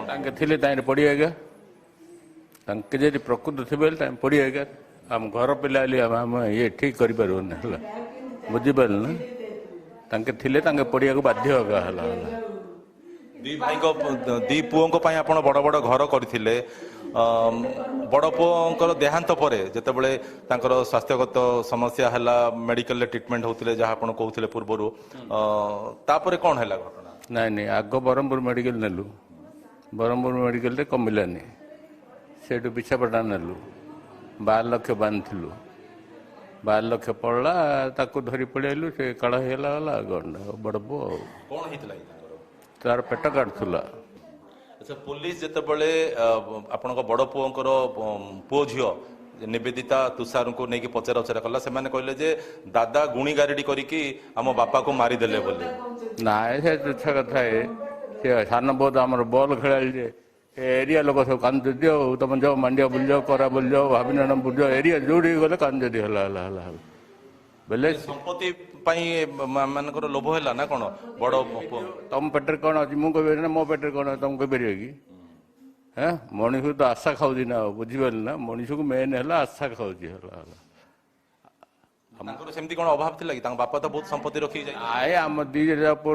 ତାଙ୍କେ ଥିଲେ ତାଇଁରେ ପଡ଼ିବେ ଆଜ୍ଞା ତାଙ୍କେ ଯଦି ପ୍ରକୃତ ଥିବେ ହେଲେ ତାଙ୍କେ ପଡ଼ିବେ ଆଜ୍ଞା ଆମ ଘର ପିଲା ହେଲେ ଆମେ ଇଏ ଠିକ୍ କରିପାରିବୁନି ହେଲା ବୁଝିପାରିଲୁ ନା ତାଙ୍କେ ଥିଲେ ତାଙ୍କେ ପଡ଼ିବାକୁ ବାଧ୍ୟ ଆଜ୍ଞା ହେଲା ହେଲା ଦି ପୁଅଙ୍କ ପାଇଁ ଆପଣ ବଡ଼ ବଡ଼ ଘର କରିଥିଲେ ବଡ଼ ପୁଅଙ୍କର ଦେହାନ୍ତ ପରେ ଯେତେବେଳେ ତାଙ୍କର ସ୍ୱାସ୍ଥ୍ୟଗତ ସମସ୍ୟା ହେଲା ମେଡିକାଲରେ ଟ୍ରିଟମେଣ୍ଟ ହେଉଥିଲେ ଯାହା ଆପଣ କହୁଥିଲେ ପୂର୍ବରୁ ତାପରେ କ'ଣ ହେଲା ଘଟଣା? ନାଇଁ ନାଇଁ ଆଗ ବ୍ରହ୍ମପୁର ମେଡ଼ିକାଲ ନେଲୁ ବ୍ରହ୍ମପୁର ମେଡ଼ିକାଲରେ କମିଲାନି ସେଇଠୁ ବିଶାଖାପାଟଣା ନେଲୁ 12 ଲକ୍ଷ ବାନ୍ଧିଥିଲୁ 12 ଲକ୍ଷ ପଡ଼ିଲା ତାକୁ ଧରି ପଳେଇଲୁ ସେ କାଳ ହେଇଗଲା ଗଲା ଗଣ୍ଡା ବଡ଼ ପୁଅ ଆଉ କ'ଣ ହେଇଥିଲା କି ତାଙ୍କର? ତାର ପେଟ କାଟୁଥିଲା ଆଚ୍ଛା ପୋଲିସ ଯେତେବେଳେ ଆପଣଙ୍କ ବଡ଼ ପୁଅଙ୍କର ପୁଅ ଝିଅ ନିବେଦିତା ତୁଷାରଙ୍କୁ ନେଇକି ପଚରା ଉଚରା କଲା ସେମାନେ କହିଲେ ଯେ ଦାଦା ଗୁଣି ଗାରେଡ଼ି କରିକି ଆମ ବାପାକୁ ମାରିଦେଲେ ବୋଲି। ନାଇଁ ସେ ତୁଚ୍ଛ କଥା ସେ ସାନ ବୋଧ ଆମର ବଲ୍ ଖେଳାଳି ଯେ ଏରିଆ ଲୋକ ସବୁ କାନ୍ଦୁଛନ୍ତି ଆଉ ତମେ ଯାଅ ମାଣ୍ଡିଆ ବୁଲିଯାଅ କରା ବୁଲିଯାଅ ଭାବିନାଣ ବୁଲିଯାଅ ଏରିଆ ଯୋଉଠିକି ଗଲେ କାନ୍ଦୁଛନ୍ତି ହେଲା ହେଲା ହେଲା ବେଲେ ସମ୍ପତ୍ତି ପାଇଁ ମାନଙ୍କର ଲୋଭ ହେଲା ନା କ'ଣ? ବଡ଼ ପୁଅ ତମ ପେଟରେ କ'ଣ ଅଛି ମୁଁ କହିପାରିବି ନା ମୋ ପେଟରେ କ'ଣ ଅଛି ତମେ କହିପାରିବ କି ହଁ ମଣିଷକୁ ତ ଆଶା ଖାଉଛି ନା ଆଉ ବୁଝିପାରିଲି ନା ମଣିଷକୁ ମେନ୍ ହେଲା ଆଶା ଖାଉଛି ହେଲା ହେଲା ତାଙ୍କର ସେମିତି କ'ଣ ଅଭାବ ଥିଲା କି ତାଙ୍କ ବାପା ତ ବହୁତ ସମ୍ପତ୍ତି ରଖିକି ଯାଇଥିଲେ। ଆଏ ଆମ 2 ପୁଅ